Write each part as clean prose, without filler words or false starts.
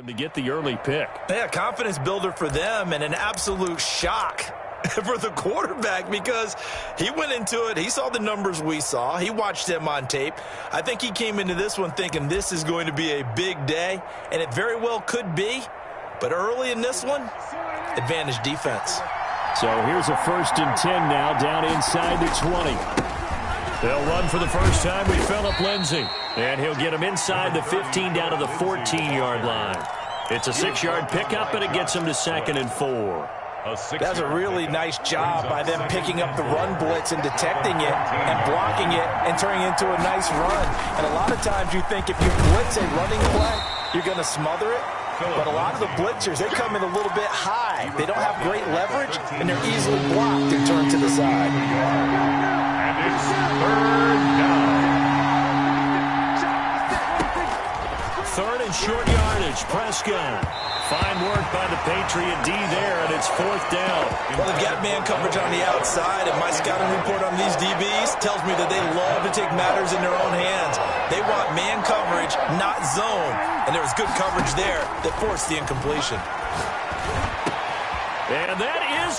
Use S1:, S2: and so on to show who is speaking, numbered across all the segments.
S1: to get the early pick.
S2: Yeah, confidence builder for them and an absolute shock for the quarterback because he went into it. He saw the numbers we saw. He watched them on tape. I think he came into this one thinking this is going to be a big day, and it very well could be. But early in this one, advantage defense.
S1: So here's a 1st and 10 now down inside the 20. They'll run for the first time with Phillip Lindsay. And he'll get him inside the 15 down to the 14-yard line. It's a 6-yard pickup, and it gets him to 2nd and 4.
S2: That's a really nice job by them picking up the run blitz and detecting it and blocking it and turning it into a nice run. And a lot of times you think if you blitz a running play, you're going to smother it. But a lot of the blitzers, they come in a little bit high. They don't have great leverage, and they're easily blocked and turned to the side.
S3: And it's 3rd down.
S1: 3rd and short yardage, Prescott. Fine work by the Patriot D there, and it's 4th down.
S2: Well, they've got man coverage on the outside, and my scouting report on these DBs tells me that they love to take matters in their own hands. They want man coverage, not zone, and there was good coverage there that forced the incompletion.
S1: And that is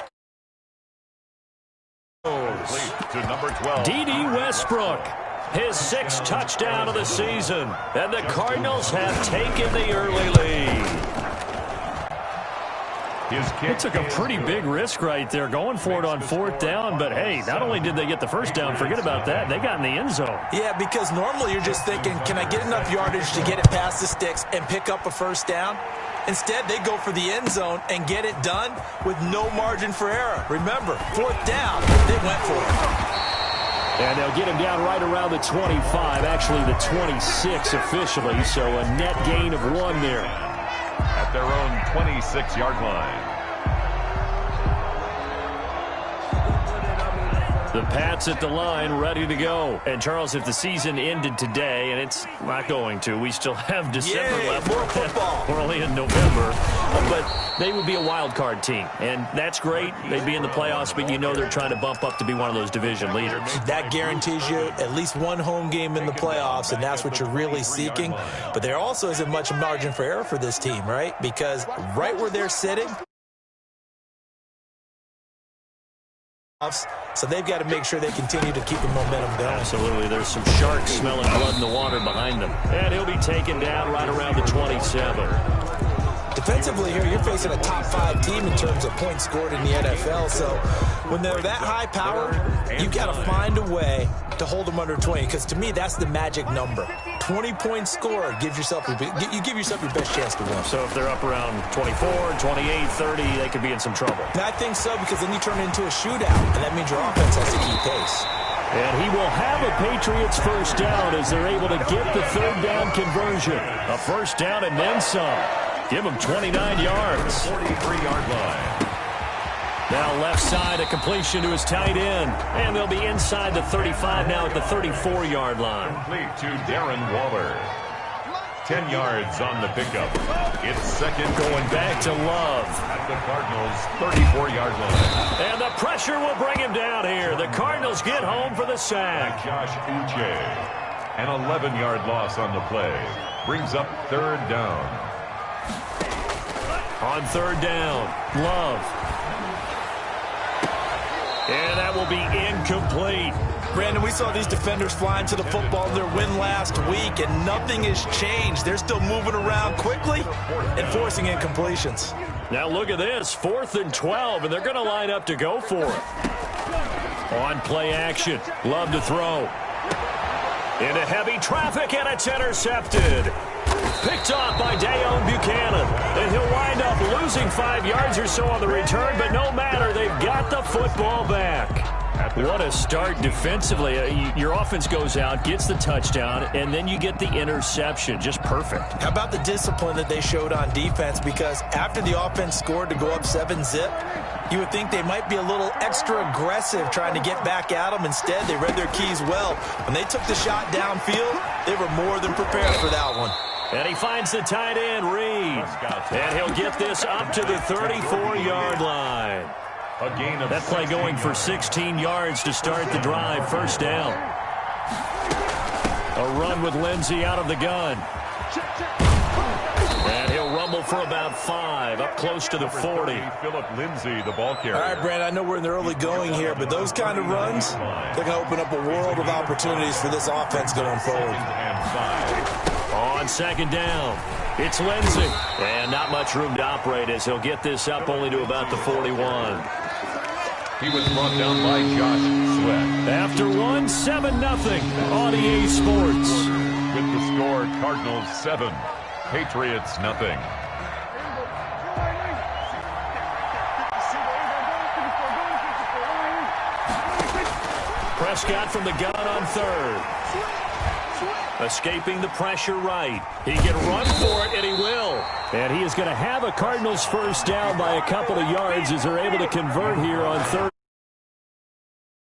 S3: to number 12.
S1: D.D. Westbrook. His 6th touchdown of the season. And the Cardinals have taken the early lead. They took a pretty big risk right there going for it on 4th down. But, hey, not only did they get the first down, forget about that, they got in the end zone.
S2: Yeah, because normally you're just thinking, can I get enough yardage to get it past the sticks and pick up a first down? Instead, they go for the end zone and get it done with no margin for error. Remember, 4th down, they went for it.
S1: And they'll get him down right around the 25, actually the 26 officially, so a net gain of 1 there.
S3: At their own 26-yard line.
S1: The Pats at the line, ready to go. And, Charles, if the season ended today, and it's not going to, we still have December left.
S2: More football.
S1: We're only in November. But they would be a wild card team. And that's great. They'd be in the playoffs, but you know they're trying to bump up to be one of those division leaders.
S2: That guarantees you at least one home game in the playoffs, and that's what you're really seeking. But there also isn't much margin for error for this team, right? Because right where they're sitting, so they've got to make sure they continue to keep the momentum going.
S1: Absolutely. There's some sharks smelling blood in the water behind them. And he'll be taken down right around the 27.
S2: Defensively here, you're facing a top 5 team in terms of points scored in the NFL. So when they're that high power, you've got to find a way to hold them under 20. Because to me, that's the magic number. 20 points scored, you give yourself your best chance to win.
S1: So if they're up around 24, 28, 30, they could be in some trouble.
S2: And I think so, because then you turn it into a shootout, and that means your offense has to keep pace.
S1: And he will have a Patriots first down as they're able to get the 3rd down conversion. A first down and then some. Give him 29 yards.
S3: 43-yard line.
S1: Now left side, a completion to his tight end. And they'll be inside the 35 now at the 34-yard line.
S3: Complete to Darren Waller. 10 yards on the pickup. It's 2nd.
S1: Going back to Love.
S3: At the Cardinals' 34-yard line.
S1: And the pressure will bring him down here. The Cardinals get home for the sack.
S3: Josh Uche. An 11-yard loss on the play. Brings up 3rd down.
S1: On 3rd down, Love. And that will be incomplete.
S2: Brandon, we saw these defenders flying to the football in their win last week, and nothing has changed. They're still moving around quickly and forcing incompletions.
S1: Now look at this, 4th and 12, and they're going to line up to go for it. On play action, Love to throw. Into heavy traffic, and it's intercepted. Picked off by Dayon Buchanan. And he'll wind up losing 5 yards or so on the return, but no matter, they've got the football back. What a start defensively. Your offense goes out, gets the touchdown, and then you get the interception. Just perfect.
S2: How about the discipline that they showed on defense? Because after the offense scored to go up 7-zip, you would think they might be a little extra aggressive trying to get back at them. Instead, they read their keys well. When they took the shot downfield, they were more than prepared for that one.
S1: And he finds the tight end, Reed. And he'll get this up to the 34-yard line. That play going for 16 yards to start the drive. First down. A run with Lindsay out of the gun. And he'll fumble for about 5, up close to the 40.
S3: Philip Lindsay, the ball carrier.
S2: All right, Brand, I know we're in the early going here, but those kind of runs, they're going to open up a world of opportunities for this offense going forward.
S1: On second down, it's Lindsay. And not much room to operate as he'll get this up only to about the 41.
S3: He was brought down by Josh Sweat.
S1: After 7-0 on EA Sports.
S3: With the score, Cardinals 7, Patriots nothing.
S1: Prescott from the gun on third. Escaping the pressure right. He can run for it, and he will. And he is going to have a Cardinals first down by a couple of yards as they're able to convert here on third.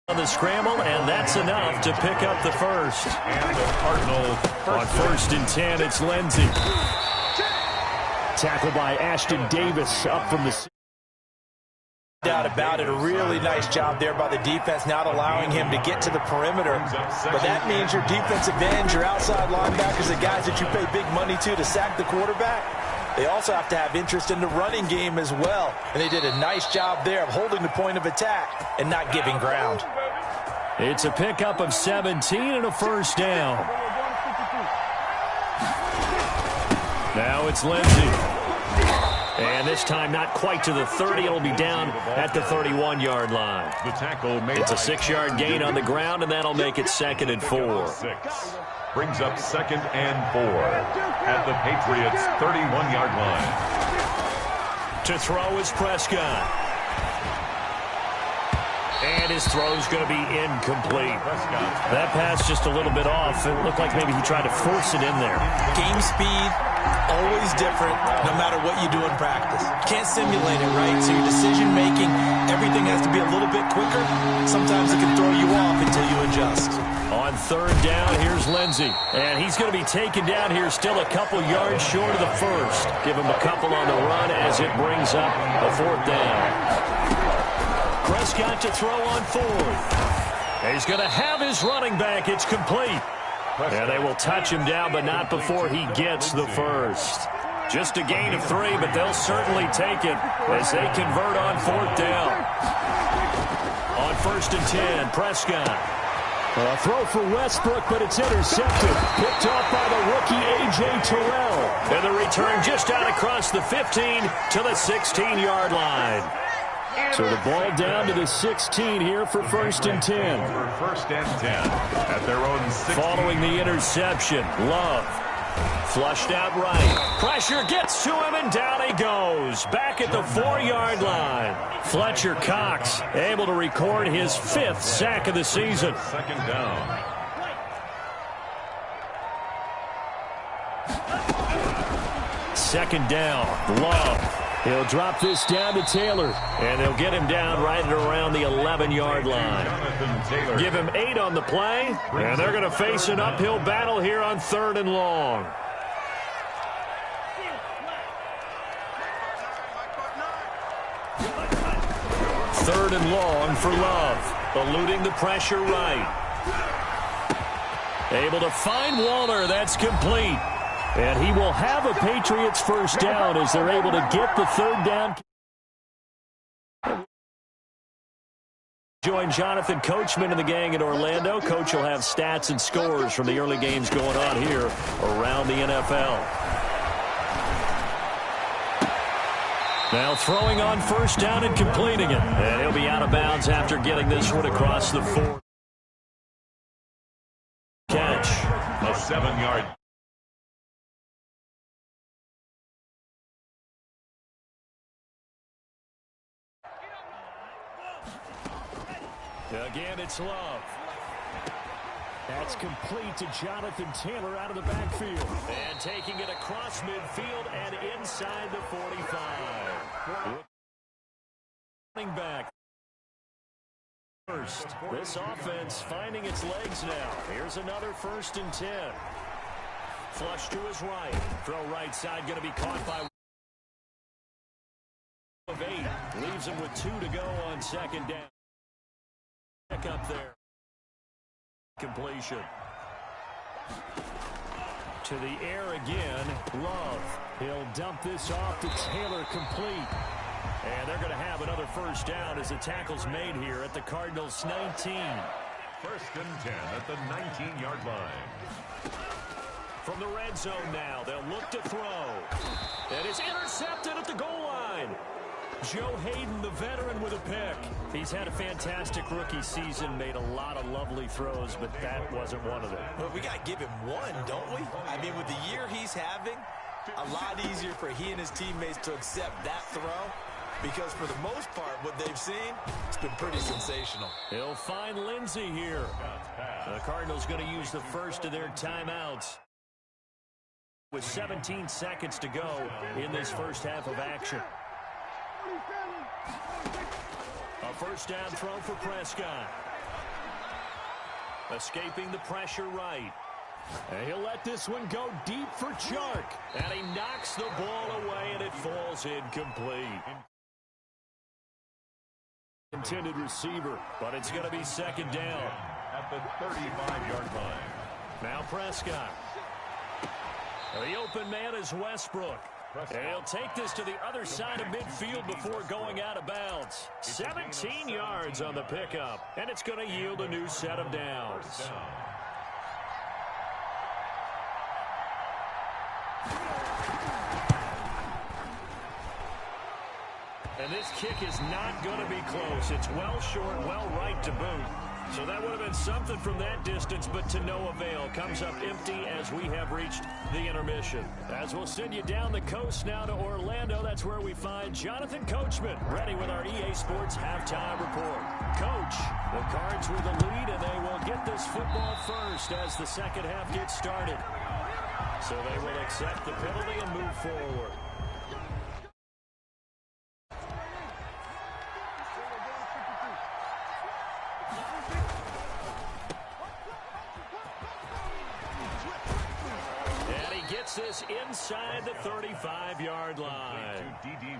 S1: On the scramble, and that's enough to pick up the first.
S3: And the Cardinals
S1: on 1st and 10, it's Lindsay. Tackled by Ashton Davis up from the...
S2: Doubt about it. A really nice job there by the defense, not allowing him to get to the perimeter. But that means your defensive ends, your outside linebackers, the guys that you pay big money to sack the quarterback, they also have to have interest in the running game as well. And they did a nice job there of holding the point of attack and not giving ground.
S1: It's a pickup of 17 and a first down. Now it's Lindsay. And this time not quite to the 30. It'll be down at the 31-yard line.
S3: The tackle made.
S1: It's a 6-yard gain on the ground, and that'll make it 2nd and 4.
S3: 6. Brings up 2nd and 4 at the Patriots' 31-yard line.
S1: To throw is Prescott. And his throw's going to be incomplete. That pass just a little bit off. It looked like maybe he tried to force it in there.
S2: Game speed, always different, no matter what you do in practice. Can't simulate it, right? So your decision-making, everything has to be a little bit quicker. Sometimes it can throw you off until you adjust.
S1: On 3rd down, here's Lindsay. And he's going to be taken down here still a couple yards short of the first. Give him a couple on the run as it brings up a 4th down. Prescott to throw on 4th. He's going to have his running back. It's complete. And they will touch him down, but not before he gets the first. Just a gain of 3, but they'll certainly take it as they convert on 4th down. On 1st and 10, Prescott. A throw for Westbrook, but it's intercepted. Picked off by the rookie A.J. Terrell. And the return just out across the 15 to the 16-yard line. So the ball down to the 16 here for 1st and 10.
S3: For 1st and 10 at their own 16.
S1: Following the interception, Love flushed out right. Pressure gets to him, and down he goes. Back at the 4-yard line. Fletcher Cox able to record his 5th sack of the season.
S3: 2nd down.
S1: Second down, Love. He'll drop this down to Taylor, and they'll get him down right at around the 11-yard line. Give him 8 on the play, and they're going to face an uphill battle here on 3rd and long. Third and long for Love, eluding the pressure right. Able to find Waller, that's complete. And he will have a Patriots first down as they're able to get the 3rd down. Join Jonathan Coachman and the gang in Orlando. Coach will have stats and scores from the early games going on here around the NFL. Now throwing on 1st down and completing it. And he'll be out of bounds after getting this one across the 4. Catch.
S3: A 7-yard.
S1: Again, it's Love. That's complete to Jonathan Taylor out of the backfield. And taking it across midfield and inside the 45. Running back. First, this offense finding its legs now. Here's another 1st and 10. Flush to his right. Throw right side going to be caught by of 8. Leaves him with 2 to go on 2nd down. Up there. Completion. To the air again. Love. He'll dump this off to Taylor, complete. And they're going to have another first down as the tackle's made here at the Cardinals' 19.
S3: First and 10 at the 19-yard line.
S1: From the red zone now, they'll look to throw. And it's intercepted at the goal line. Joe Hayden, the veteran, with a pick. He's had a fantastic rookie season, made a lot of lovely throws, but that wasn't one of them.
S2: Well, we got to give him one, don't we? I mean, with the year he's having, a lot easier for he and his teammates to accept that throw, because for the most part, what they've seen, it's been pretty sensational.
S1: He'll find Lindsey here. The Cardinals going to use the first of their timeouts with 17 seconds to go in this first half of action. A first down throw for Prescott. Escaping the pressure right. And he'll let this one go deep for Chark. And he knocks the ball away, and it falls incomplete. Intended receiver, but it's going to be second down.
S3: At the 35-yard line.
S1: Now Prescott. The open man is Westbrook. And he'll take this to the other side of midfield before going out of bounds. 17 yards on the pickup, and it's going to yield a new set of downs. And this kick is not going to be close. It's well short, well right to boot. So that would have been something from that distance, but to no avail. Comes up empty as we have reached the intermission. As we'll send you down the coast now to Orlando, that's where we find Jonathan Coachman, ready with our EA Sports halftime report. Coach, the Cards with the lead, and they will get this football first as the second half gets started. So they will accept the penalty and move forward. This inside the 35-yard line.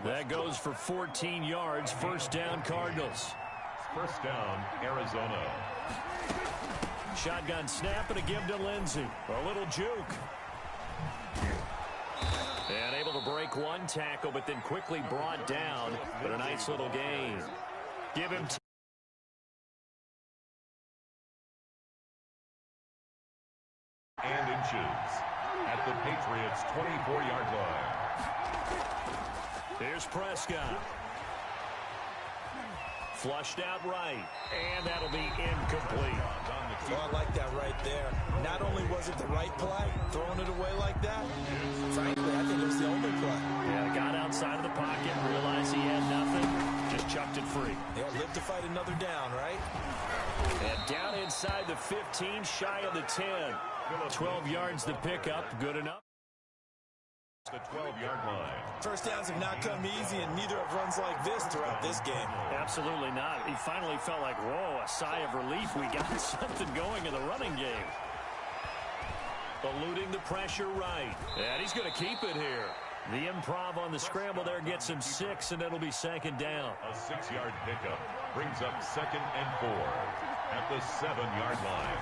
S1: That goes for 14 yards. First down, Cardinals.
S3: First down, Arizona.
S1: Shotgun snap and a give to Lindsey. A little juke. And able to break one tackle, but then quickly brought down. But a nice little gain. Give him
S3: and inches. At the Patriots' 24-yard line.
S1: Here's Prescott. Flushed out right, and that'll be incomplete.
S2: Oh, I like that right there. Not only was it the right play, throwing it away like that, frankly, I think it was the only play.
S1: Yeah, got outside of the pocket, realized he had nothing, just chucked it free.
S2: Yeah, live to fight another down, right?
S1: And down inside the 15, shy of the 10. 12 yards to pick up, good enough.
S3: The 12-yard line.
S2: First downs have not come easy, and neither have runs like this throughout this game.
S1: Absolutely not. He finally felt like, whoa, a sigh of relief. We got something going in the running game. Eluding the pressure right. And he's going to keep it here. The improv on the scramble there gets him 6, and it'll be second down.
S3: A 6-yard pickup brings up second and 4 at the 7-yard line.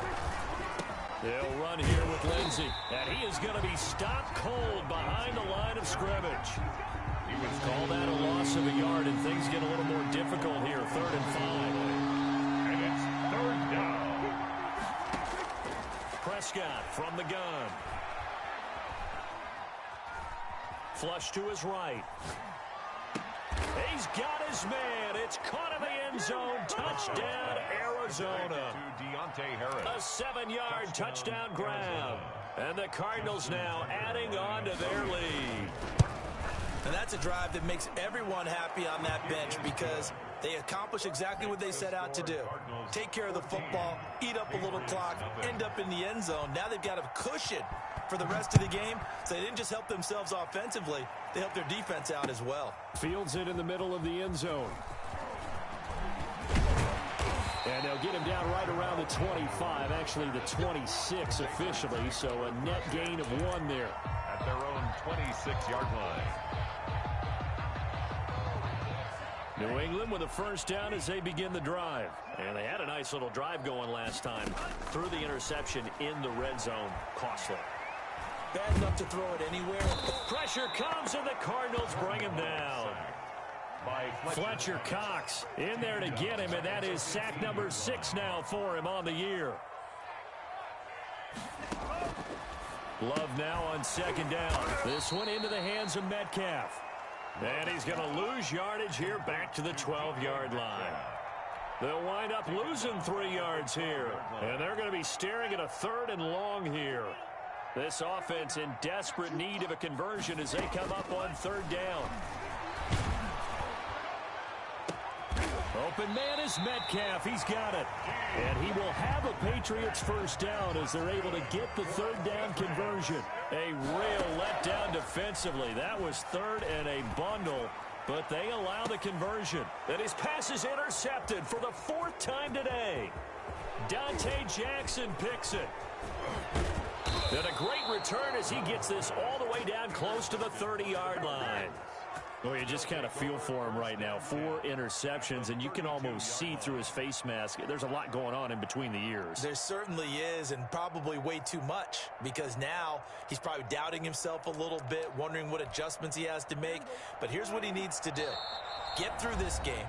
S1: They'll run here with Lindsey, and he is going to be stopped cold behind the line of scrimmage. He was called that a loss of a yard, and things get a little more difficult here. 3rd and 5.
S3: And it's 3rd down.
S1: Prescott from the gun. Flush to his right. He's got his man. It's caught in the end zone. Touchdown, Arizona.
S3: To Deontay Harris.
S1: A 7-yard touchdown grab. And the Cardinals now adding on to their lead.
S2: And that's a drive that makes everyone happy on that bench because they accomplish exactly what they set out to do. Take care of the football, eat up a little clock, end up in the end zone. Now they've got a cushion for the rest of the game, so they didn't just help themselves offensively, they helped their defense out as well.
S1: Fields it in the middle of the end zone. And they'll get him down right around the 25, actually the 26 officially, so a net gain of 1 there.
S3: At their own 26-yard line.
S1: New England with a first down as they begin the drive. And they had a nice little drive going last time. Threw the interception in the red zone. Costly.
S2: Bad enough to throw it anywhere.
S1: Pressure comes, and the Cardinals bring him down. Fletcher Cox in there to get him, and that is sack number 6 now for him on the year. Love now on second down. This one into the hands of Metcalf. And he's going to lose yardage here back to the 12-yard line. They'll wind up losing 3 yards here. And they're going to be staring at a 3rd and long here. This offense in desperate need of a conversion as they come up on 3rd down. Open man is Metcalf. He's got it. And he will have a Patriots first down as they're able to get the 3rd down conversion. A real letdown defensively. That was 3rd and a bundle, but they allow the conversion. And his pass is intercepted for the 4th time today. Dante Jackson picks it. And a great return as he gets this all the way down close to the 30-yard line. Well, you just kind of feel for him right now. 4 interceptions, and you can almost see through his face mask. There's a lot going on in between the ears.
S2: There certainly is, and probably way too much, because now he's probably doubting himself a little bit, wondering what adjustments he has to make. But here's what he needs to do. Get through this game,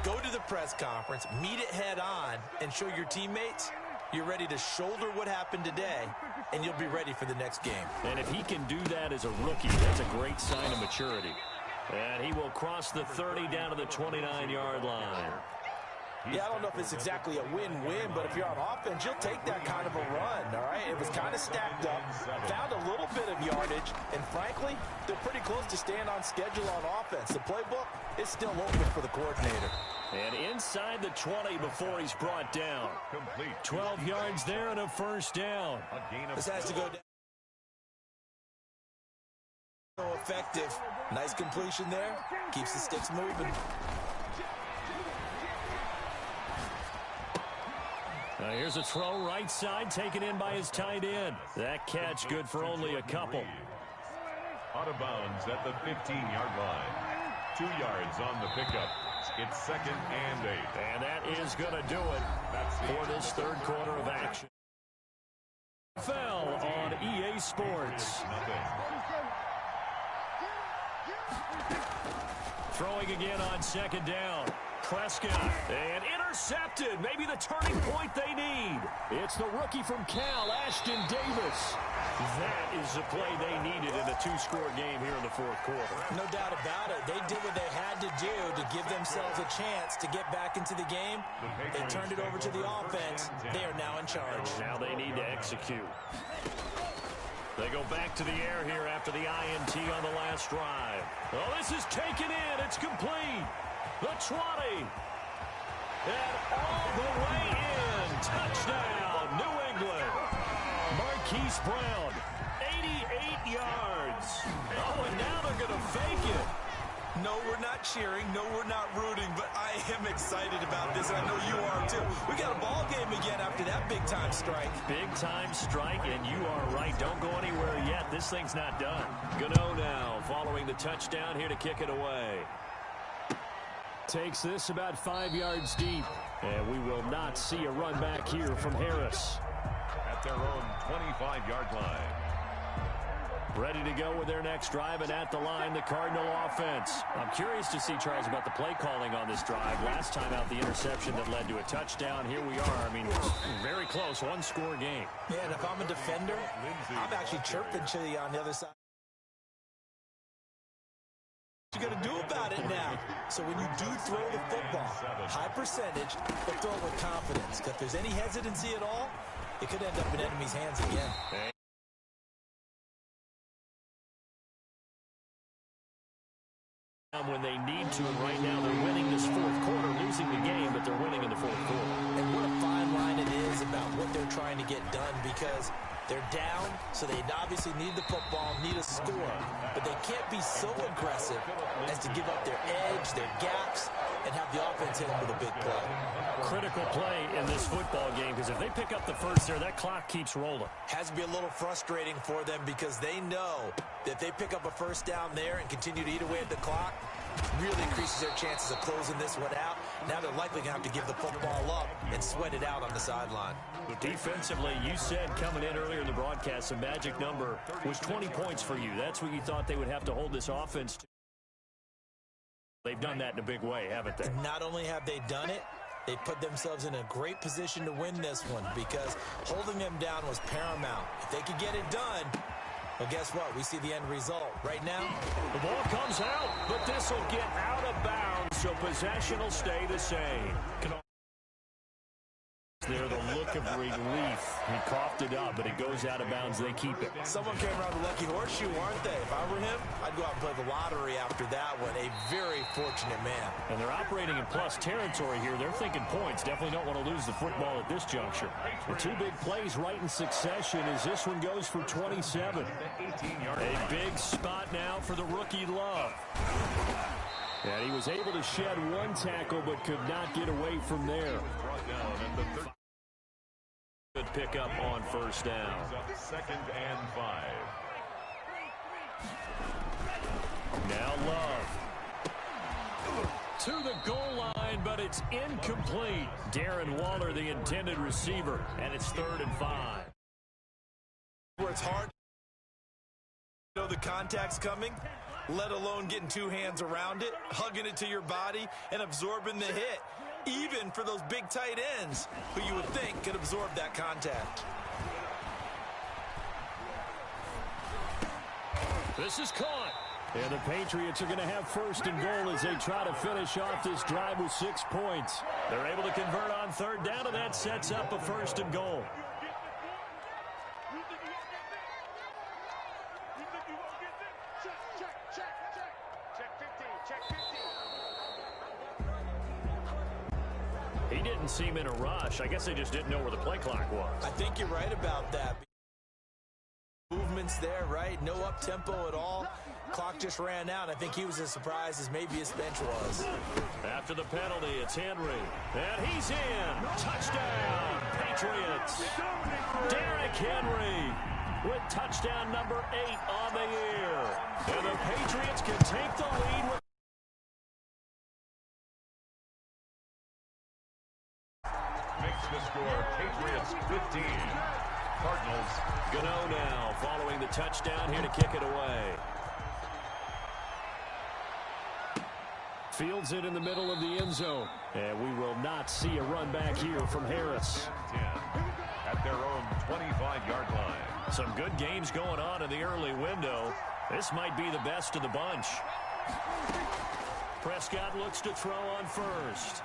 S2: go to the press conference, meet it head on, and show your teammates you're ready to shoulder what happened today, and you'll be ready for the next game.
S1: And if he can do that as a rookie, that's a great sign of maturity. And he will cross the 30 down to the 29-yard line.
S2: Yeah, I don't know if it's exactly a win-win, but if you're on offense, you'll take that kind of a run, all right? It was kind of stacked up, found a little bit of yardage, and frankly, they're pretty close to staying on schedule on offense. The playbook is still open for the coordinator.
S1: And inside the 20 before he's brought down. 12 yards there and a first down.
S2: This has to go down. So effective. Nice completion there. Keeps the sticks moving.
S1: Now here's a throw right side, taken in by his tight end. That catch good for only a couple.
S3: Out of bounds at the 15-yard line. 2 yards on the pickup. It's 2nd and 8.
S1: And that is going to do it for this 3rd quarter of action. Fell on EA Sports. Throwing again on 2nd down. Prescott, and intercepted. Maybe the turning point they need. It's the rookie from Cal, Ashton Davis. That is the play they needed in a 2-score game here in the 4th quarter.
S2: No doubt about it. They did what they had to do to give themselves a chance to get back into the game. They turned it over to the offense. They are now in charge.
S1: Now they need to execute. They go back to the air here after the INT on the last drive. Oh, this is taken in. It's complete. The 20. And all the way in. Touchdown, New England. Marquise Brown, 88 yards. Oh, and now they're going to fake it.
S2: No, we're not cheering. No, we're not rooting. But I am excited about this, and I know you are too. We got a ball game again after that big-time strike.
S1: Big-time strike, and you are right. Don't go anywhere yet. This thing's not done. Gano now following the touchdown here to kick it away. Takes this about 5 yards deep. And we will not see a run back here from Harris.
S3: At their own 25-yard line.
S1: Ready to go with their next drive, and at the line, the Cardinal offense. I'm curious to see, Charles, about the play calling on this drive. Last time out, the interception that led to a touchdown. Here we are. I mean, very close, 1-score game.
S2: Yeah, and if I'm a defender, I'm actually chirping Chili on the other side. What you going to do about it now? So when you do throw the football, high percentage, but throw it with confidence. If there's any hesitancy at all, it could end up in enemy's hands again.
S1: When they need to, and right now they're winning this 4th quarter, losing the game, but they're winning in the 4th quarter.
S2: And what a fine line it is about what they're trying to get done, because they're down, so they obviously need the football, need a score, but they can't be so aggressive as to give up their edge, their gaps, and have the offense hit them with a big play.
S1: Critical play in this football game, because if they pick up the first there, that clock keeps rolling.
S2: Has to be a little frustrating for them, because they know that if they pick up a first down there and continue to eat away at the clock, really increases their chances of closing this one out. Now they're likely going to have to give the football up and sweat it out on the sideline.
S1: Defensively, you said coming in earlier in the broadcast, the magic number was 20 points for you. That's what you thought they would have to hold this offense to. They've done that in a big way, haven't they?
S2: Not only have they done it, they put themselves in a great position to win this one because holding them down was paramount. If they could get it done, well, guess what? We see the end result. Right now,
S1: the ball comes out, but this will get out of bounds, so possession will stay the same. There, the look of relief. He coughed it up, but it goes out of bounds. They keep it.
S2: Someone came around the lucky horseshoe, aren't they? If I were him, I'd go out and play the lottery after that one. A very fortunate man.
S1: And they're operating in plus territory here. They're thinking points. Definitely don't want to lose the football at this juncture. The two big plays right in succession as this one goes for 27. A big spot now for the rookie Love. And he was able to shed one tackle but could not get away from there. Good pickup on first down.
S3: 2nd and 5.
S1: Now Love. To the goal line, but it's incomplete. Darren Waller, the intended receiver, and it's 3rd and 5.
S2: Where it's hard to know the contact's coming, let alone getting two hands around it, hugging it to your body, and absorbing the hit. Even for those big tight ends who you would think could absorb that contact.
S1: This is caught. And the Patriots are going to have 1st and goal as they try to finish off this drive with 6 points. They're able to convert on 3rd down, and that sets up a 1st and goal. He didn't seem in a rush. I guess they just didn't know where the play clock was.
S2: I think you're right about that. Movements there, right? No up-tempo at all. Clock just ran out. I think he was as surprised as maybe his bench was.
S1: After the penalty, it's Henry. And he's in. Touchdown, Patriots. Derrick Henry with touchdown number 8 on the year. And the Patriots can take the lead with
S3: Makes the score Patriots 15. Cardinals.
S1: Gano now following the touchdown here to kick it away. Fields it in the middle of the end zone. And we will not see a run back here from Harris.
S3: 10 at their own 25-yard line.
S1: Some good games going on in the early window. This might be the best of the bunch. Prescott looks to throw on first.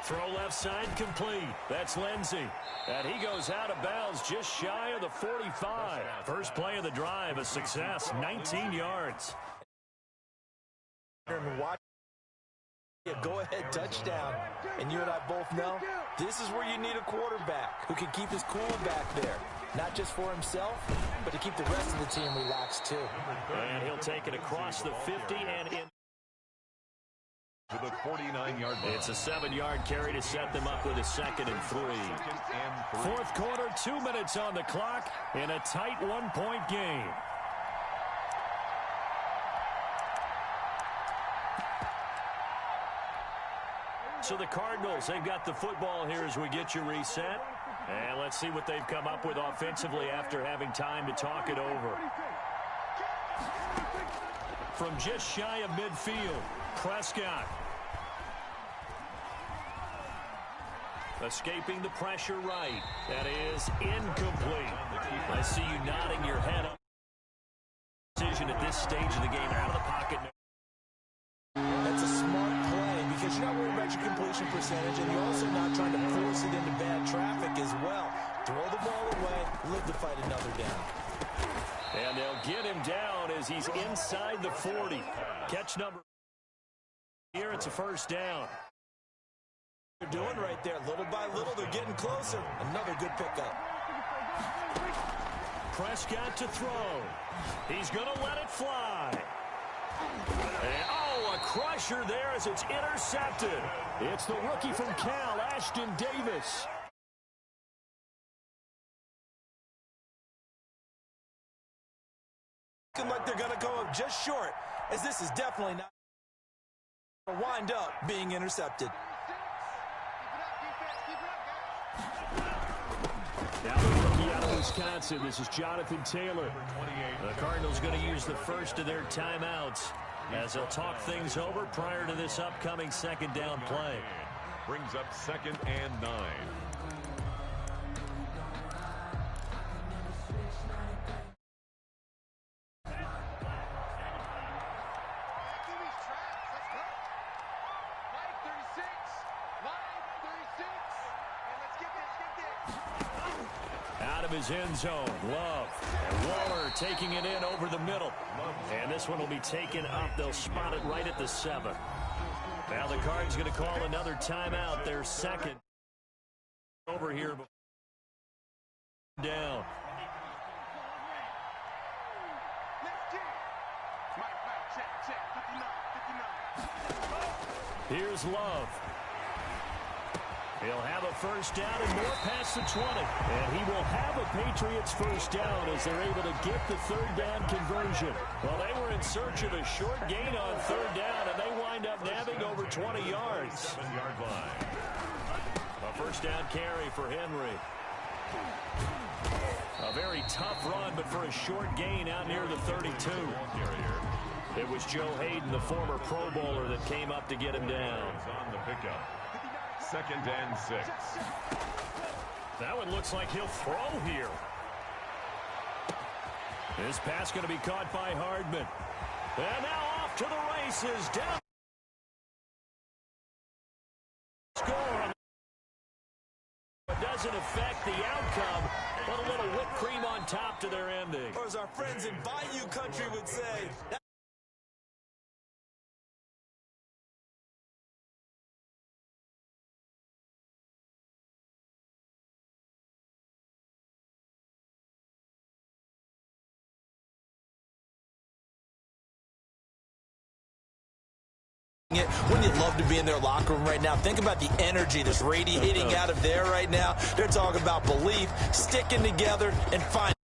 S1: Throw left side complete. That's Lindsey. And he goes out of bounds just shy of the 45. First play of the drive, a success, 19 yards.
S2: And watch a go-ahead touchdown. And you and I both know this is where you need a quarterback who can keep his cool back there. Not just for himself, but to keep the rest of the team relaxed too.
S1: And he'll take it across the 50 and in.
S3: To the 49-yard line.
S1: It's a 7-yard carry to set them up with a 2nd and 3. Fourth quarter, 2 minutes on the clock in a tight 1-point game. So the Cardinals, they've got the football here as we get you reset. And let's see what they've come up with offensively after having time to talk it over. From just shy of midfield, Prescott. Escaping the pressure right. That is incomplete. I see you nodding your head up. Decision at this stage of the game. Out of the pocket.
S2: That's a smart play because you're not worried about your completion percentage, and you're also not trying to force it into bad traffic as well. Throw the ball away, live to fight another down.
S1: And they'll get him down as he's inside the 40. Catch number. Here it's a first down.
S2: They're doing right there. Little by little, they're getting closer. Another good pickup.
S1: Prescott to throw. He's going to let it fly. And, oh, a crusher there as it's intercepted. It's the rookie from Cal, Ashton Davis.
S2: looking like they're going to go up just short, as this is definitely not going to wind up being intercepted.
S1: Now the rookie out of Wisconsin, this is Jonathan Taylor. The Cardinals going to use the first of their timeouts as they'll talk things over prior to this upcoming second down play.
S3: Brings up 2nd and 9.
S1: Out of his end zone, Love. And Waller taking it in over the middle. And this one will be taken up. They'll spot it right at the 7. Now the Cards going to call another timeout, their second. Over here. Down. Here's Love. He'll have a first down and more past the 20. And he will have a Patriots first down as they're able to get the third down conversion. Well, they were in search of a short gain on third down, and they wind up nabbing over 20 yards.
S3: 7-yard line.
S1: A first down carry for Henry. A very tough run, but for a short gain out near the 32. It was Joe Hayden, the former Pro Bowler, that came up to get him down.
S3: On the pickup. 2nd and 6.
S1: That one looks like he'll throw here. This pass going to be caught by Hardman. And now off to the races. Down. Score. It doesn't affect the outcome, but a little whipped cream on top to their ending.
S2: Or as our friends in Bayou Country would say, wouldn't you love to be in their locker room right now? Think about the energy that's radiating out of there right now. They're talking about belief, sticking together, and finding